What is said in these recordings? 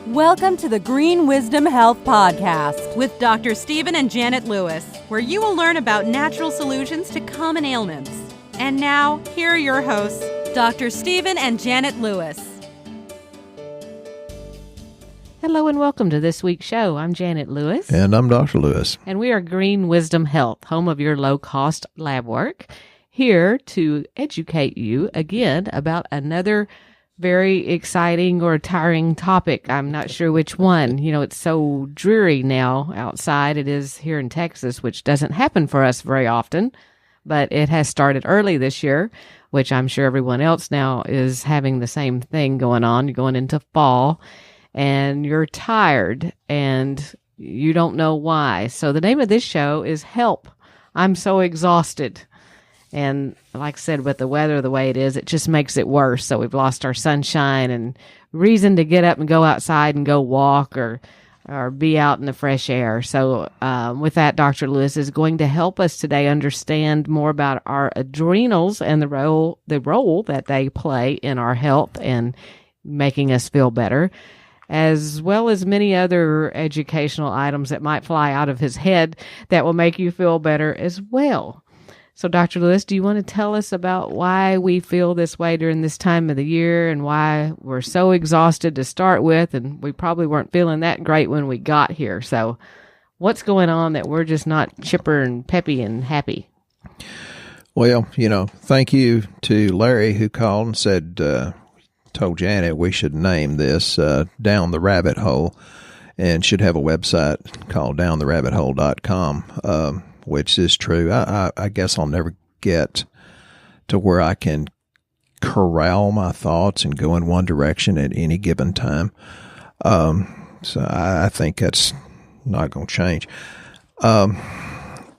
Welcome to the Green Wisdom Health Podcast with Dr. Stephen and Janet Lewis, where you will learn about natural solutions to common ailments. And now, here are your hosts, Dr. Stephen and Janet Lewis. Hello and welcome to this week's show. I'm Janet Lewis. And I'm Dr. Lewis. And we are Green Wisdom Health, home of your low-cost lab work, here to educate you again about another very exciting or tiring topic. I'm not sure which one. You know, it's so dreary now outside. It is here in Texas, which doesn't happen for us very often, but it has started early this year, which I'm sure everyone else now is having the same thing going on. You're going into fall and you're tired and you don't know why. So the name of this show is Help. I'm so exhausted. And like I said, with the weather the way it is, it just makes it worse. So we've lost our sunshine and reason to get up and go outside and go walk or be out in the fresh air. So with that, Dr. Lewis is going to help us today understand more about our adrenals and the role that they play in our health and making us feel better, as well as many other educational items that might fly out of his head that will make you feel better as well. So, Dr. Lewis, do you want to tell us about why we feel this way during this time of the year and why we're so exhausted to start with, and we probably weren't feeling that great when we got here? So what's going on that we're just not chipper and peppy and happy? Well, thank you to Larry who called and said, told Janet we should name this Down the Rabbit Hole, and should have a website called downtherabbithole.com. Which is true. I guess I'll never get to where I can corral my thoughts and go in one direction at any given time. So I think that's not going to change. The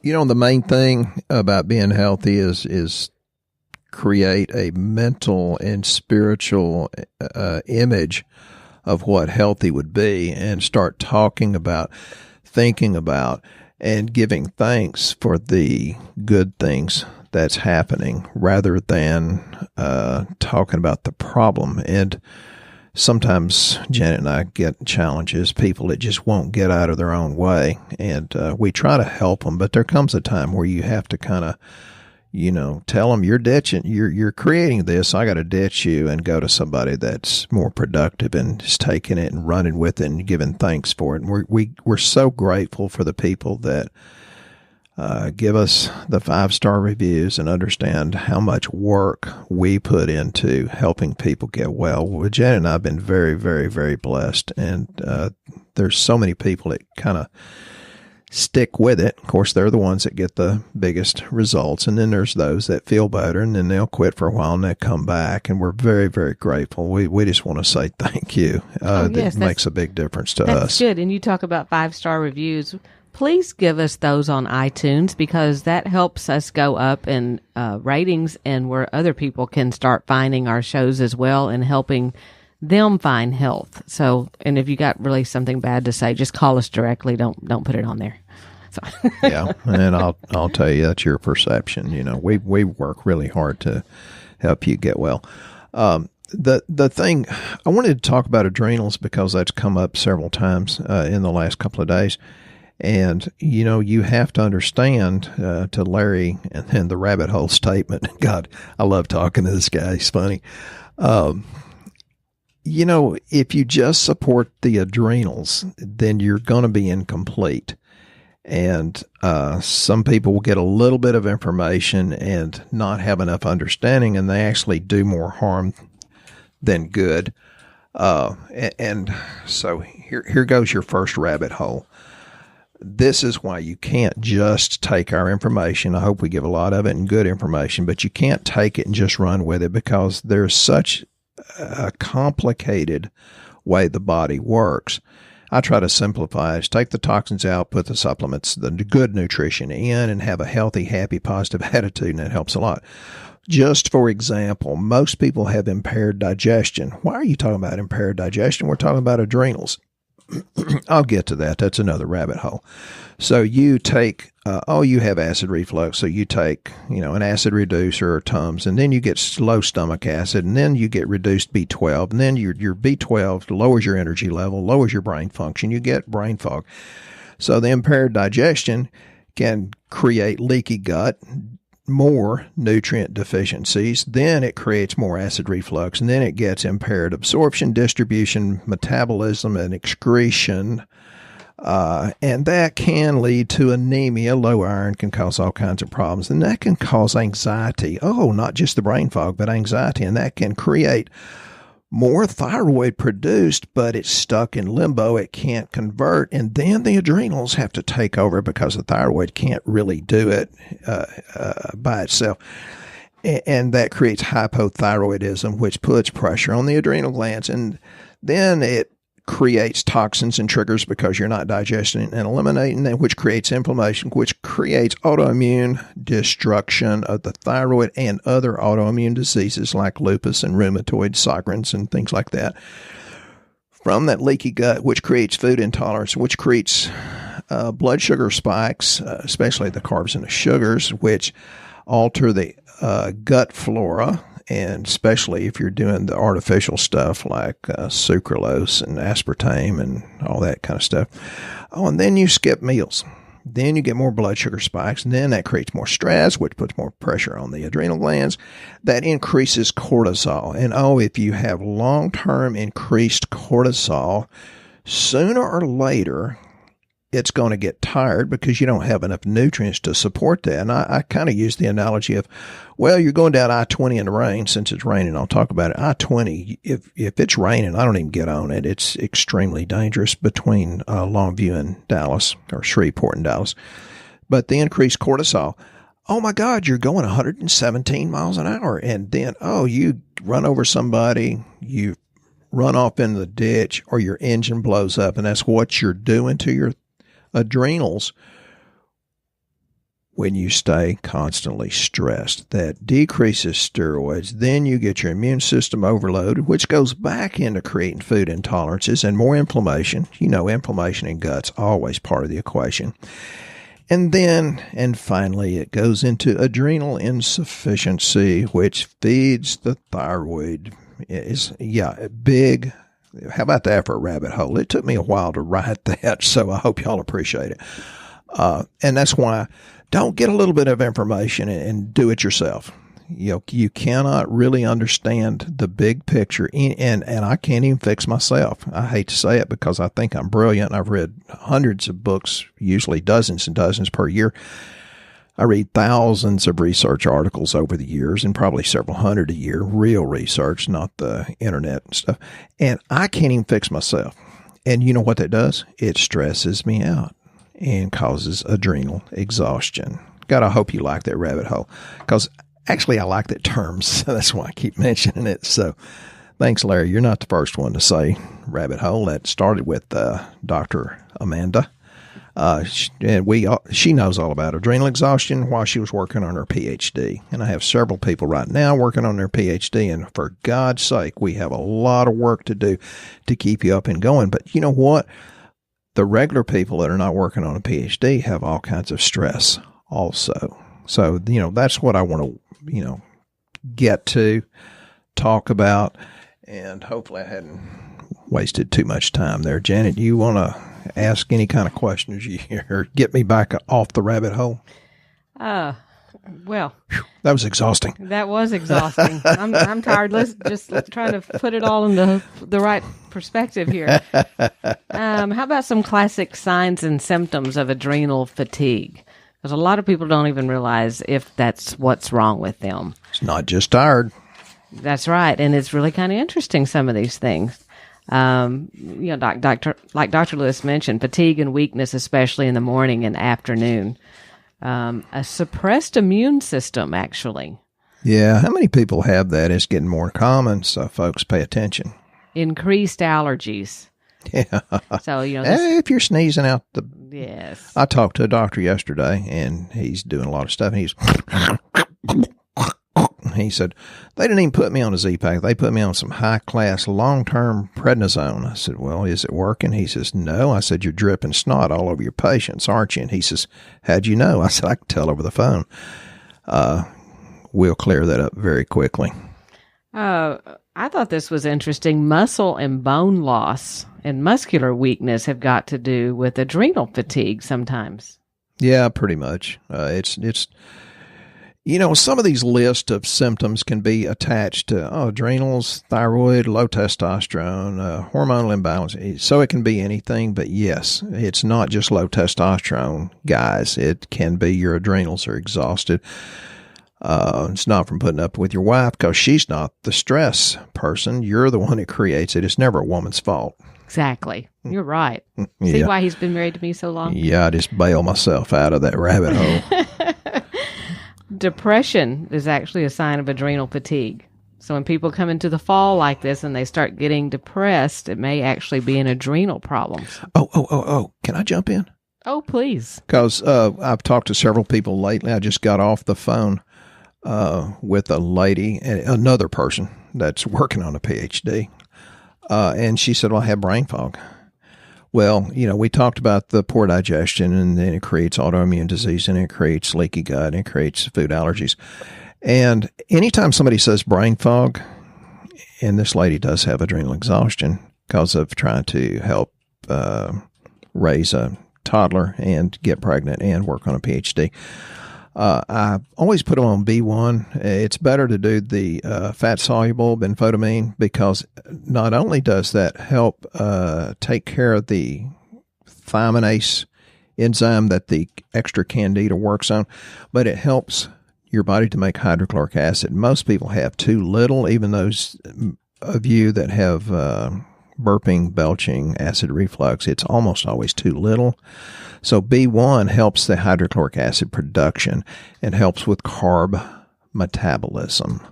main thing about being healthy is create a mental and spiritual image of what healthy would be and start talking about, thinking about, and giving thanks for the good things that's happening rather than talking about the problem. And sometimes Janet and I get challenges, people that just won't get out of their own way. And we try to help them, but there comes a time where you have to kind of, tell them you're ditching, you're creating this. I got to ditch you and go to somebody that's more productive and is taking it and running with it and giving thanks for it. And we're so grateful for the people that give us the 5-star reviews and understand how much work we put into helping people get well. Well, Jen and I have been very, very, very blessed. And there's so many people that kind of stick with it. Of course, they're the ones that get the biggest results. And then there's those that feel better and then they'll quit for a while and they come back. And we're very, very grateful. We just want to say thank you. That makes a big difference to us. That's good. And you talk about 5-star reviews. Please give us those on iTunes because that helps us go up in ratings and where other people can start finding our shows as well and helping them find health. So, and if you got really something bad to say, just call us directly. Don't put it on there. So. Yeah, and I'll tell you that's your perception. We work really hard to help you get well. The thing I wanted to talk about adrenals because that's come up several times in the last couple of days. And, you have to understand to Larry and the rabbit hole statement. God, I love talking to this guy. He's funny. If you just support the adrenals, then you're going to be incomplete. And some people will get a little bit of information and not have enough understanding, and they actually do more harm than good. And so here goes your first rabbit hole. This is why you can't just take our information. I hope we give a lot of it and good information, but you can't take it and just run with it because there's such a complicated way the body works. I try to simplify it. Take the toxins out, put the supplements, the good nutrition in, and have a healthy, happy, positive attitude, and it helps a lot. Just for example, most people have impaired digestion. Why are you talking about impaired digestion? We're talking about adrenals. I'll get to that. That's another rabbit hole. So you take, you have acid reflux. So you take, an acid reducer or Tums, and then you get low stomach acid, and then you get reduced B12, and then your B12 lowers your energy level, lowers your brain function. You get brain fog. So the impaired digestion can create leaky gut, more nutrient deficiencies, then it creates more acid reflux, and then it gets impaired absorption, distribution, metabolism, and excretion, and that can lead to anemia. Low iron can cause all kinds of problems, and that can cause anxiety. Not just the brain fog, but anxiety, and that can create more thyroid produced, but it's stuck in limbo. It can't convert, and then the adrenals have to take over because the thyroid can't really do it by itself. And that creates hypothyroidism, which puts pressure on the adrenal glands, and then it creates toxins and triggers because you're not digesting and eliminating them, which creates inflammation, which creates autoimmune destruction of the thyroid and other autoimmune diseases like lupus and rheumatoid Sjogren's and things like that. From that leaky gut, which creates food intolerance, which creates blood sugar spikes, especially the carbs and the sugars, which alter the gut flora. And especially if you're doing the artificial stuff like sucralose and aspartame and all that kind of stuff. And then you skip meals. Then you get more blood sugar spikes, and then that creates more stress, which puts more pressure on the adrenal glands. That increases cortisol. And if you have long-term increased cortisol, sooner or later, it's going to get tired because you don't have enough nutrients to support that. And I kind of use the analogy of, you're going down I-20 in the rain. Since it's raining, I'll talk about it. I-20, if it's raining, I don't even get on it. It's extremely dangerous between Longview and Dallas, or Shreveport and Dallas. But the increased cortisol, oh my God, you're going 117 miles an hour. And then, you run over somebody, you run off into the ditch, or your engine blows up. And that's what you're doing to your adrenals when you stay constantly stressed. That decreases steroids. Then you get your immune system overloaded, which goes back into creating food intolerances and more inflammation. Inflammation in gut's always part of the equation. And finally, it goes into adrenal insufficiency, which feeds the thyroid. Big. How about that for a rabbit hole? It took me a while to write that, so I hope y'all appreciate it. And that's why don't get a little bit of information and do it yourself. You cannot really understand the big picture, and I can't even fix myself. I hate to say it because I think I'm brilliant. I've read hundreds of books, usually dozens and dozens per year. I read thousands of research articles over the years, and probably several hundred a year, real research, not the internet and stuff. And I can't even fix myself. And you know what that does? It stresses me out and causes adrenal exhaustion. God, I hope you like that rabbit hole, because actually I like that term, so that's why I keep mentioning it. So thanks, Larry. You're not the first one to say rabbit hole. That started with Dr. Amanda. She knows all about adrenal exhaustion while she was working on her PhD. And I have several people right now working on their PhD. And for God's sake, we have a lot of work to do to keep you up and going. But you know what? The regular people that are not working on a PhD have all kinds of stress also. So, that's what I want to, get to, talk about. And hopefully I hadn't wasted too much time there. Janet, you want to ask any kind of questions or get me back off the rabbit hole? Well, that was exhausting. That was exhausting. I'm tired. Let's try to put it all in the right perspective here. How about some classic signs and symptoms of adrenal fatigue? Because a lot of people don't even realize if that's what's wrong with them. It's not just tired. That's right. And it's really kind of interesting, some of these things. Dr. Lewis mentioned, fatigue and weakness, especially in the morning and afternoon. A suppressed immune system, actually. Yeah. How many people have that? It's getting more common, so folks pay attention. Increased allergies. Yeah. So, if you're sneezing out Yes. I talked to a doctor yesterday, and he's doing a lot of stuff, and He said, they didn't even put me on a Z-Pack. They put me on some high-class long-term prednisone. I said, well, is it working? He says, no. I said, you're dripping snot all over your patients, aren't you? And he says, how'd you know? I said, I can tell over the phone. We'll clear that up very quickly. I thought this was interesting. Muscle and bone loss and muscular weakness have got to do with adrenal fatigue sometimes. Yeah, pretty much. It's some of these lists of symptoms can be attached to adrenals, thyroid, low testosterone, hormonal imbalance. So it can be anything, but yes, it's not just low testosterone, guys. It can be your adrenals are exhausted. It's not from putting up with your wife because she's not the stress person. You're the one that creates it. It's never a woman's fault. Exactly. You're right. See why he's been married to me so long? Yeah, I just bail myself out of that rabbit hole. Depression is actually a sign of adrenal fatigue. So when people come into the fall like this and they start getting depressed, it may actually be an adrenal problem. Oh. Can I jump in? Oh, please. Because I've talked to several people lately. I just got off the phone with a lady, another person that's working on a PhD. And she said, well, I have brain fog. Well, we talked about the poor digestion, and then it creates autoimmune disease, and it creates leaky gut, and it creates food allergies. And anytime somebody says brain fog, and this lady does have adrenal exhaustion because of trying to help raise a toddler and get pregnant and work on a PhD, I always put them on B1. It's better to do the fat-soluble benfotiamine because not only does that help take care of the thiaminase enzyme that the extra candida works on, but it helps your body to make hydrochloric acid. Most people have too little, even those of you that have burping, belching, acid reflux. It's almost always too little. So B1 helps the hydrochloric acid production and helps with carb metabolism.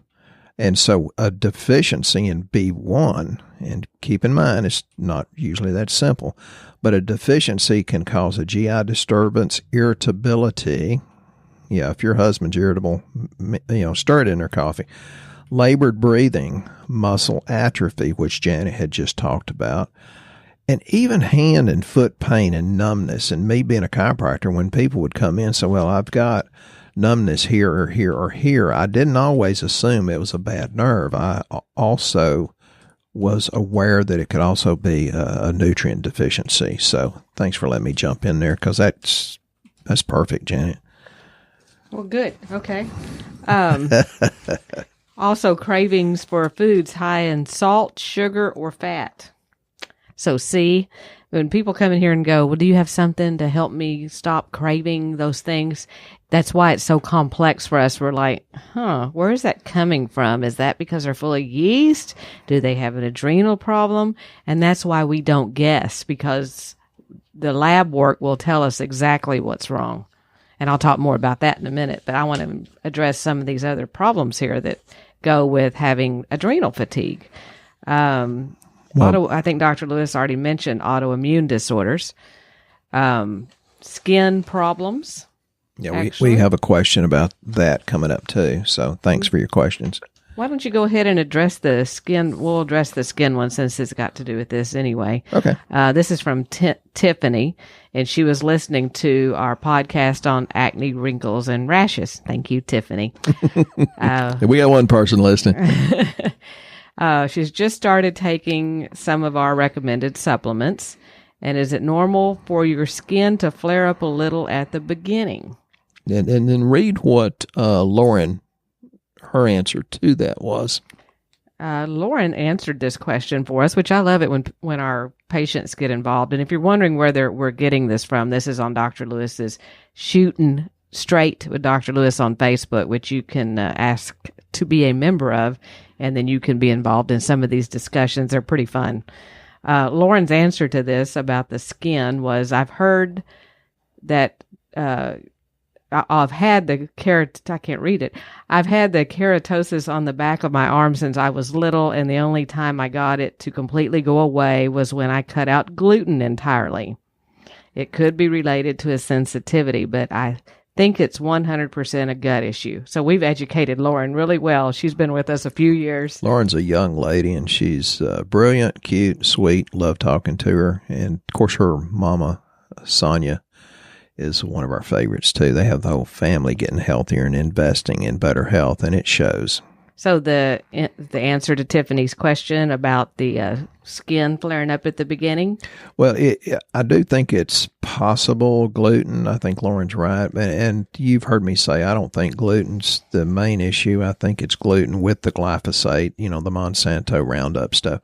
And so a deficiency in B1, and keep in mind it's not usually that simple, but a deficiency can cause a GI disturbance, irritability. Yeah, if your husband's irritable, stir it in their coffee. Labored breathing, muscle atrophy, which Janet had just talked about, and even hand and foot pain and numbness. And me being a chiropractor, when people would come in and say, well, I've got numbness here or here or here, I didn't always assume it was a bad nerve. I also was aware that it could also be a nutrient deficiency. So thanks for letting me jump in there because that's perfect, Janet. Well, good. Okay. Also, cravings for foods high in salt, sugar, or fat. So, see, when people come in here and go, well, do you have something to help me stop craving those things? That's why it's so complex for us. We're like, where is that coming from? Is that because they're full of yeast? Do they have an adrenal problem? And that's why we don't guess, because the lab work will tell us exactly what's wrong. And I'll talk more about that in a minute, but I want to address some of these other problems here that go with having adrenal fatigue. I think Dr. Lewis already mentioned autoimmune disorders, skin problems. Yeah, we have a question about that coming up too. So thanks for your questions. Why don't you go ahead and address the skin? We'll address the skin one since it's got to do with this anyway. Okay. This is from Tiffany, and she was listening to our podcast on acne, wrinkles, and rashes. Thank you, Tiffany. We got one person listening. She's just started taking some of our recommended supplements. And is it normal for your skin to flare up a little at the beginning? And then read what Lauren, her answer to that was. Lauren answered this question for us, which I love it when our patients get involved. And if you're wondering where we're getting this from, this is on Dr. Lewis's Shooting Straight with Dr. Lewis on Facebook, which you can ask to be a member of, and then you can be involved in some of these discussions. They're pretty fun. Lauren's answer to this about the skin was, I've heard that I've had the I've had the keratosis on the back of my arm since I was little, and the only time I got it to completely go away was when I cut out gluten entirely. It could be related to a sensitivity, but I think it's 100% a gut issue. So we've educated Lauren really well. She's been with us a few years. Lauren's a young lady, and she's brilliant, cute, sweet. Love talking to her. And, of course, her mama, Sonia, is one of our favorites, too. They have the whole family getting healthier and investing in better health, and it shows. So the answer to Tiffany's question about the skin flaring up at the beginning? Well, I do think it's possible. Gluten, I think Lauren's right. And you've heard me say I don't think gluten's the main issue. I think it's gluten with the glyphosate, the Monsanto Roundup stuff.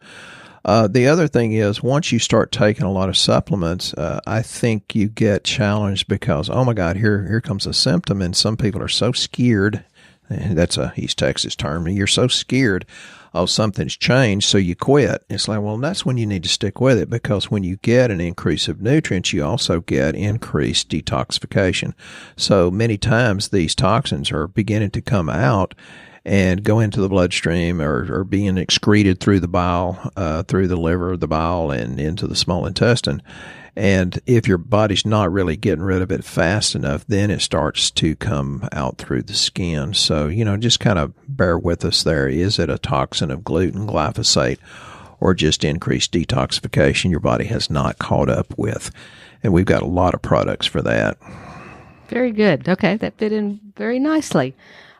The other thing is, once you start taking a lot of supplements, I think you get challenged because, oh my God, here comes a symptom, and some people are so scared. That's a East Texas term. You're so scared, oh, something's changed, so you quit. It's like, well, that's when you need to stick with it, because when you get an increase of nutrients, you also get increased detoxification. So many times these toxins are beginning to come out and go into the bloodstream or being excreted through the bile, through the liver, the bile, and into the small intestine. And if your body's not really getting rid of it fast enough, then it starts to come out through the skin. So, just kind of bear with us there. Is it a toxin of gluten, glyphosate, or just increased detoxification your body has not caught up with? And we've got a lot of products for that. Very good. Okay, that fit in very nicely.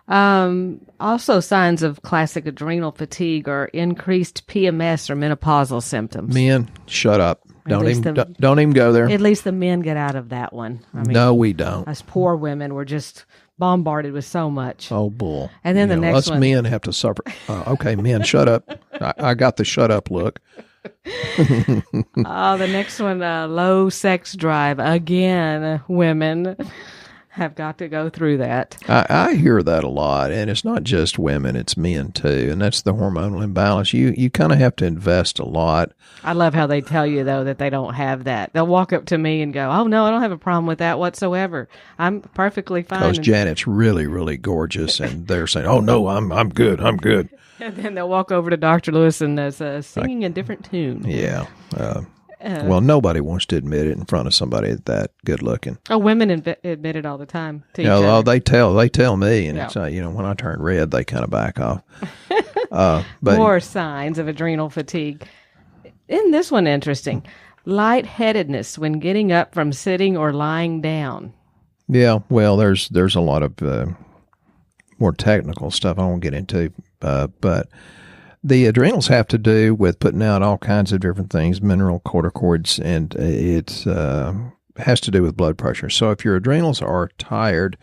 Also, signs of classic adrenal fatigue are increased PMS or menopausal symptoms. Men, shut up. Don't even go there. At least the men get out of that one. No, we don't. Us poor women were just bombarded with so much. Oh, bull. And then the next one. Us men have to suffer. Okay, men, shut up. I got the shut up look. The next one, low sex drive. Again, women have got to go through that. I hear that a lot, and it's not just women, it's men too, and that's the hormonal imbalance. You kind of have to invest a lot. I love how they tell you, though, that they don't have that. They'll walk up to me and go, oh, no, I don't have a problem with that whatsoever. I'm perfectly fine. Because Janet's really, really gorgeous, and they're saying, oh, no, I'm good. And then they'll walk over to Dr. Lewis and singing a different tune. Yeah. Well, nobody wants to admit it in front of somebody that good looking. Oh, women admit it all the time to each other. They tell me, and it's when I turn red, they kind of back off. But more signs of adrenal fatigue. Isn't this one interesting? Lightheadedness when getting up from sitting or lying down. Yeah, well, there's a lot of more technical stuff I won't get into, but. The adrenals have to do with putting out all kinds of different things, mineral corticoids, and it has to do with blood pressure. So if your adrenals are tired,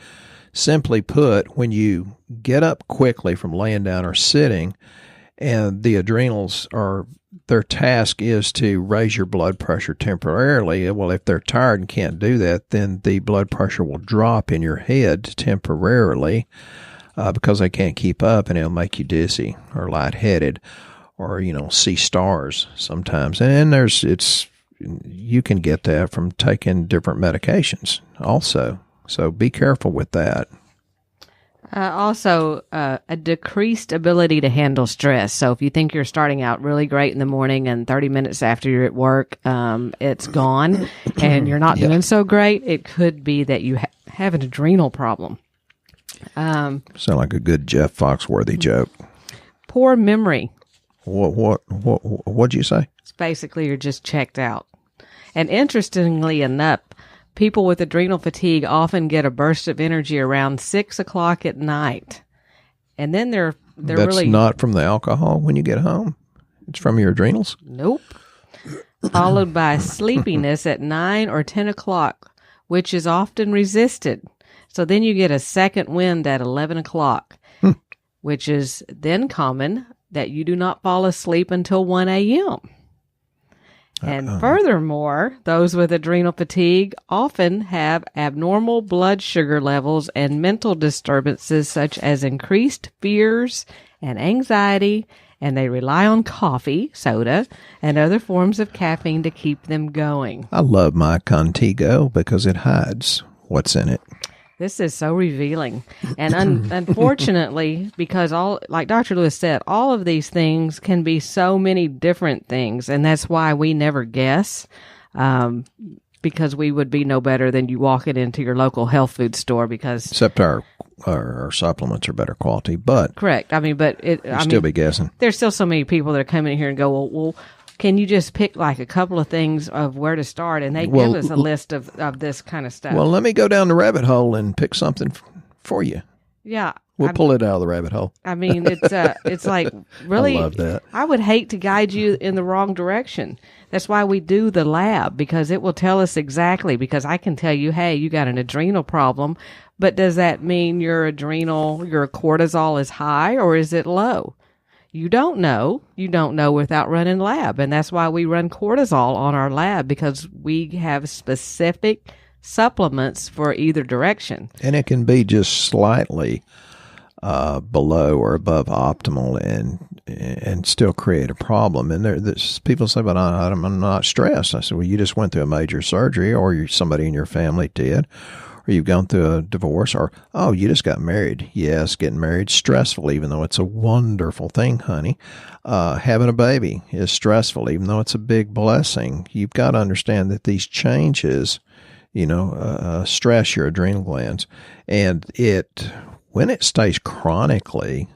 simply put, when you get up quickly from laying down or sitting, and the adrenals their task is to raise your blood pressure temporarily. Well, if they're tired and can't do that, then the blood pressure will drop in your head temporarily. Because they can't keep up, and it'll make you dizzy or lightheaded or, see stars sometimes. And you can get that from taking different medications also. So be careful with that. Also, a decreased ability to handle stress. So if you think you're starting out really great in the morning and 30 minutes after you're at work, it's gone and you're not doing so great, it could be that you have an adrenal problem. Sound like a good Jeff Foxworthy joke. Poor memory. What'd you say? It's basically you're just checked out. And interestingly enough, people with adrenal fatigue often get a burst of energy around 6 o'clock at night. And then they're That's not from the alcohol when you get home? It's from your adrenals? Nope. Followed by sleepiness at 9 or 10 o'clock, which is often resisted. So then you get a second wind at 11 o'clock, which is then common that you do not fall asleep until 1 a.m. And furthermore, those with adrenal fatigue often have abnormal blood sugar levels and mental disturbances such as increased fears and anxiety, and they rely on coffee, soda, and other forms of caffeine to keep them going. I love my Contigo because it hides what's in it. This is so revealing. And unfortunately, because like Dr. Lewis said, all of these things can be so many different things. And that's why we never guess. because we would be no better than you walking into your local health food store because... Except our supplements are better quality, but... Correct. I mean, but... still be guessing. There's still so many people that are coming in here and go, well, can you just pick like a couple of things of where to start? And they give us a list of this kind of stuff. Well, let me go down the rabbit hole and pick something for you. Yeah. We'll pull it out of the rabbit hole. I mean, it's like, really, I love that. I would hate to guide you in the wrong direction. That's why we do the lab, because it will tell us exactly, because I can tell you, hey, you got an adrenal problem, but does that mean your cortisol is high or is it low? You don't know. You don't know without running lab. And that's why we run cortisol on our lab, because we have specific supplements for either direction. And it can be just slightly below or above optimal and still create a problem. And there's people say, but I'm not stressed. I said, well, you just went through a major surgery, or somebody in your family did, or you've gone through a divorce, or, oh, you just got married. Yes, getting married is stressful, even though it's a wonderful thing, honey. Having a baby is stressful, even though it's a big blessing. You've got to understand that these changes, stress your adrenal glands, and when it stays chronically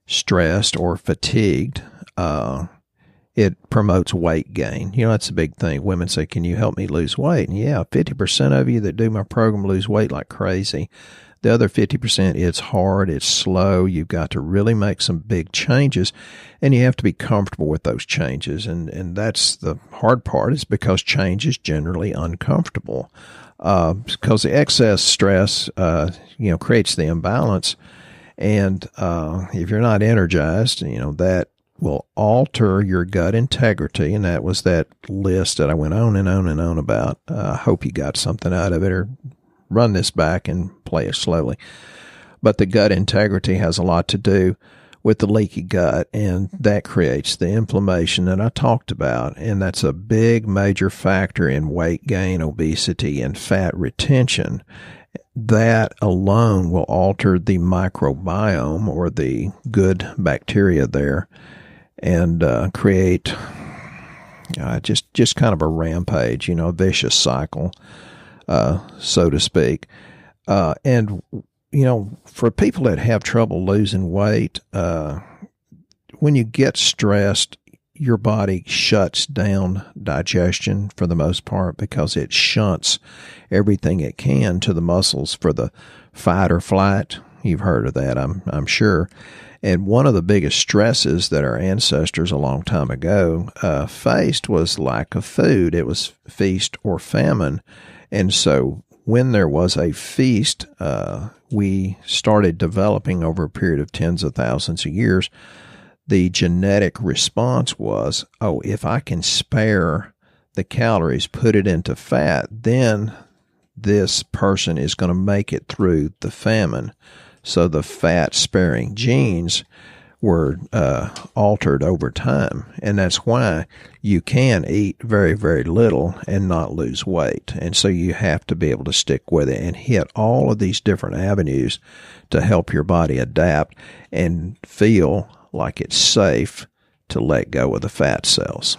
stressed or fatigued, it promotes weight gain. That's a big thing. Women say, can you help me lose weight? And yeah, 50% of you that do my program lose weight like crazy. The other 50%, it's hard, it's slow. You've got to really make some big changes, and you have to be comfortable with those changes. And that's the hard part, is because change is generally uncomfortable. Because the excess stress, creates the imbalance. And if you're not energized, that will alter your gut integrity. And that was that list that I went on and on and on about. I hope you got something out of it, or run this back and play it slowly. But the gut integrity has a lot to do with the leaky gut, and that creates the inflammation that I talked about. And that's a big major factor in weight gain, obesity, and fat retention. That alone will alter the microbiome, or the good bacteria there, and create just kind of a rampage, a vicious cycle, so to speak. And for people that have trouble losing weight, when you get stressed, your body shuts down digestion for the most part, because it shunts everything it can to the muscles for the fight or flight. You've heard of that, I'm sure. And one of the biggest stresses that our ancestors a long time ago faced was lack of food. It was feast or famine. And so when there was a feast, we started developing, over a period of tens of thousands of years, the genetic response was, oh, if I can spare the calories, put it into fat, then this person is going to make it through the famine. So the fat-sparing genes were altered over time. And that's why you can eat very, very little and not lose weight. And so you have to be able to stick with it and hit all of these different avenues to help your body adapt and feel like it's safe to let go of the fat cells.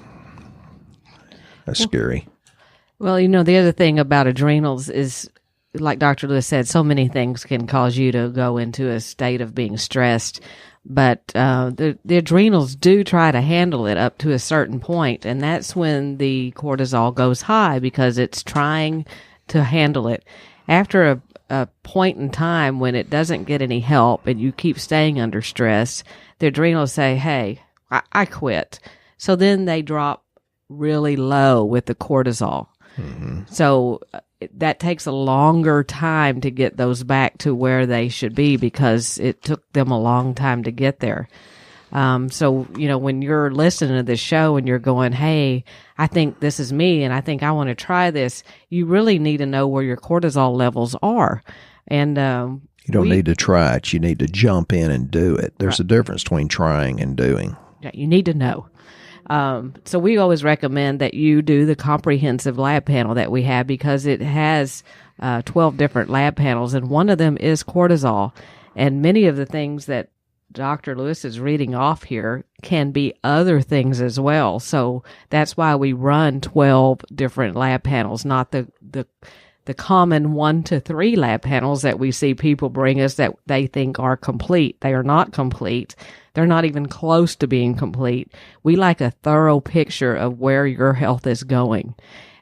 That's scary. Well, the other thing about adrenals is, like Dr. Lewis said, so many things can cause you to go into a state of being stressed. But the adrenals do try to handle it up to a certain point, and that's when the cortisol goes high, because it's trying to handle it. After a point in time when it doesn't get any help and you keep staying under stress, the adrenals say, hey, I quit. So then they drop really low with the cortisol. Mm-hmm. So that takes a longer time to get those back to where they should be, because it took them a long time to get there. So, when you're listening to this show and you're going, hey, I think this is me and I think I want to try this, you really need to know where your cortisol levels are. And you don't need to try it. You need to jump in and do it. There's a difference between trying and doing. Yeah, you need to know. So we always recommend that you do the comprehensive lab panel that we have, because it has 12 different lab panels, and one of them is cortisol. And many of the things that Dr. Lewis is reading off here can be other things as well. So that's why we run 12 different lab panels, not the common 1 to 3 lab panels that we see people bring us that they think are complete. They are not complete. They're not even close to being complete. We like a thorough picture of where your health is going.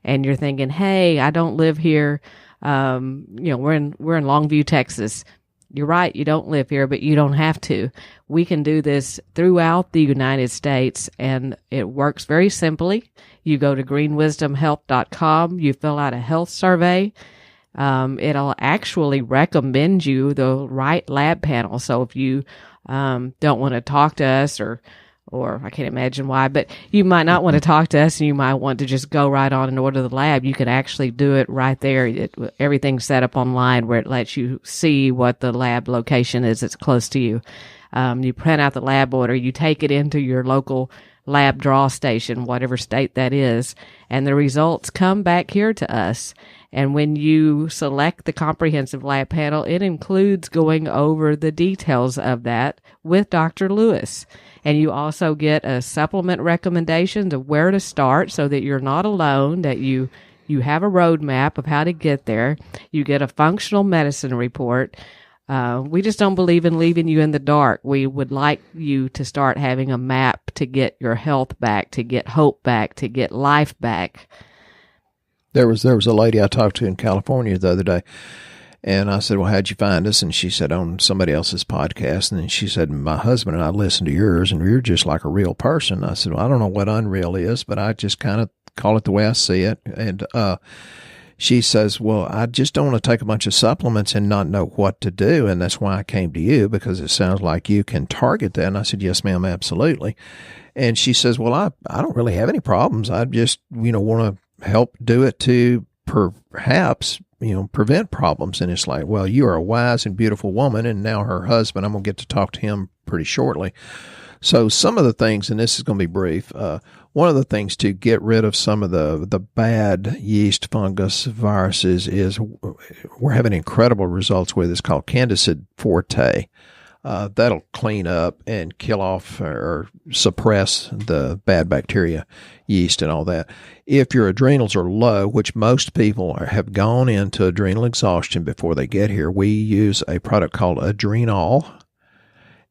And you're thinking, hey, I don't live here. We're in Longview, Texas. You're right, you don't live here, but you don't have to. We can do this throughout the United States, and it works very simply. You go to greenwisdomhealth.com, you fill out a health survey. It'll actually recommend you the right lab panel. So if you don't want to talk to us or I can't imagine why, but you might not want to talk to us and you might want to just go right on and order the lab. You can actually do it right there. Everything's set up online where it lets you see what the lab location is that's close to you. You print out the lab order, you take it into your local lab draw station, whatever state that is, and the results come back here to us. And when you select the comprehensive lab panel, it includes going over the details of that with Dr. Lewis. And you also get a supplement recommendation of where to start so that you're not alone, that you have a roadmap of how to get there. You get a functional medicine report. We just don't believe in leaving you in the dark. We would like you to start having a map to get your health back, to get hope back, to get life back. There was a lady I talked to in California the other day, and I said, well, how'd you find us? And she said, on somebody else's podcast. And then she said, my husband and I listened to yours, and you're just like a real person. I said, well, I don't know what unreal is, but I just kind of call it the way I see it. And she says, well, I just don't want to take a bunch of supplements and not know what to do. And that's why I came to you, because it sounds like you can target that. And I said, yes, ma'am, absolutely. And she says, well, I don't really have any problems. I just, want to help do it to perhaps, prevent problems. And it's like, well, you are a wise and beautiful woman. And now her husband, I'm going to get to talk to him pretty shortly. So some of the things, and this is going to be brief, one of the things to get rid of some of the bad yeast, fungus, viruses is we're having incredible results with. It's called Candicid Forte. That'll clean up and kill off or suppress the bad bacteria, yeast, and all that. If your adrenals are low, which most people have gone into adrenal exhaustion before they get here, we use a product called Adren-All,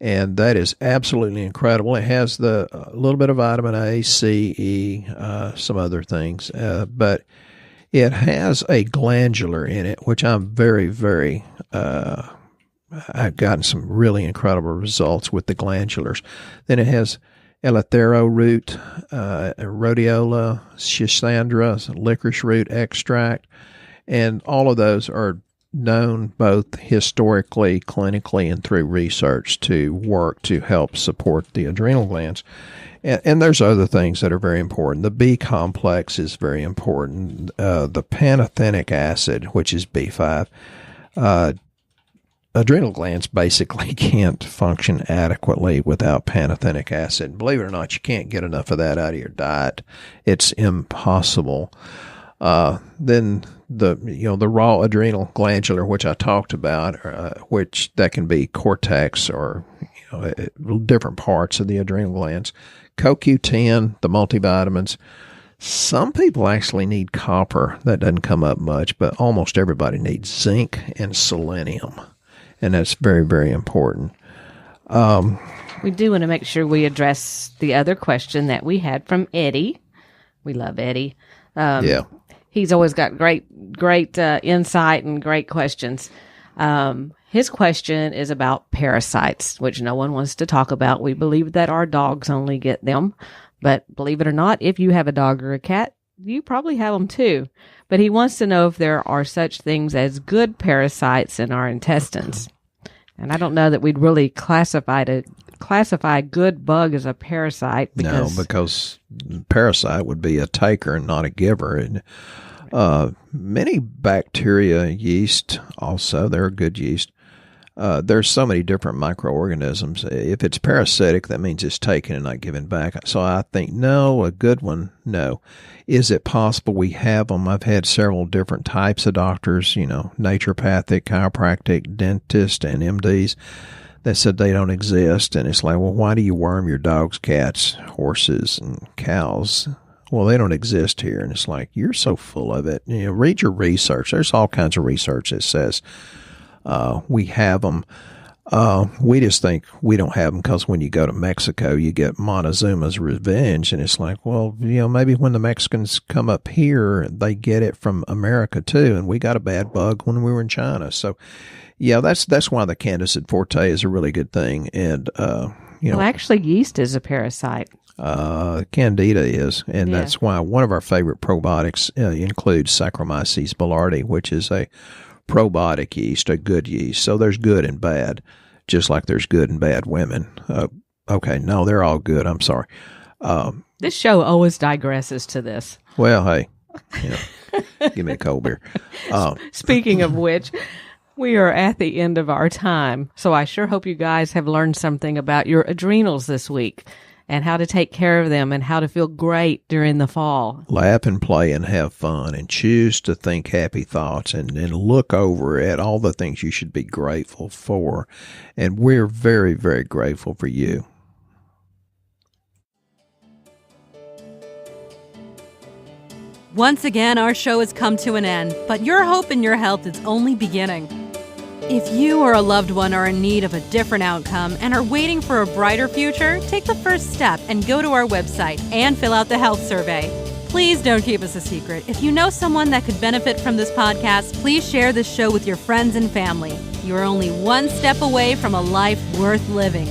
and that is absolutely incredible. It has a little bit of vitamin A, C, E, some other things, but it has a glandular in it, which I'm very, very I've gotten some really incredible results with the glandulars. Then it has eleuthero root, rhodiola, schisandra, licorice root extract, and all of those are known both historically, clinically, and through research to work to help support the adrenal glands. And there's other things that are very important. The B complex is very important. The pantothenic acid, which is B5, adrenal glands basically can't function adequately without pantothenic acid. Believe it or not, you can't get enough of that out of your diet. It's impossible. Then the raw adrenal glandular, which I talked about, which that can be cortex or different parts of the adrenal glands. CoQ10, the multivitamins. Some people actually need copper. That doesn't come up much, but almost everybody needs zinc and selenium. And that's very, very important. We do want to make sure we address the other question that we had from Eddie. We love Eddie. Yeah. He's always got great insight and great questions. His question is about parasites, which no one wants to talk about. We believe that our dogs only get them. But believe it or not, if you have a dog or a cat, you probably have them too. But he wants to know if there are such things as good parasites in our intestines. And I don't know that we'd really classify good bug as a parasite. Because parasite would be a taker and not a giver. And many bacteria, yeast also, they're good yeast. There's so many different microorganisms. If it's parasitic, that means it's taken and not given back. So I think, no. A good one, no. Is it possible we have them? I've had several different types of doctors, naturopathic, chiropractic, dentist, and MDs. that said they don't exist. And it's like, well, why do you worm your dogs, cats, horses, and cows? Well, they don't exist here. And it's like, you're so full of it. Read your research. There's all kinds of research that says we have them. We just think we don't have them because when you go to Mexico, you get Montezuma's revenge. And it's like, well, maybe when the Mexicans come up here, they get it from America too. And we got a bad bug when we were in China. So, yeah, that's why the Candida forte is a really good thing. And, well, actually, yeast is a parasite. Candida is, and that's why one of our favorite probiotics includes Saccharomyces boulardii, which is a probiotic yeast, a good yeast. So there's good and bad, just like there's good and bad women. Okay, no, they're all good. I'm sorry. This show always digresses to this. Well, hey, give me a cold beer. Speaking of which, we are at the end of our time, so I sure hope you guys have learned something about your adrenals this week and how to take care of them and how to feel great during the fall. Laugh and play and have fun and choose to think happy thoughts and look over at all the things you should be grateful for. And we're very, very grateful for you. Once again, our show has come to an end, but your hope in your health is only beginning. If you or a loved one are in need of a different outcome and are waiting for a brighter future, take the first step and go to our website and fill out the health survey. Please don't keep us a secret. If you know someone that could benefit from this podcast, please share this show with your friends and family. You're only one step away from a life worth living.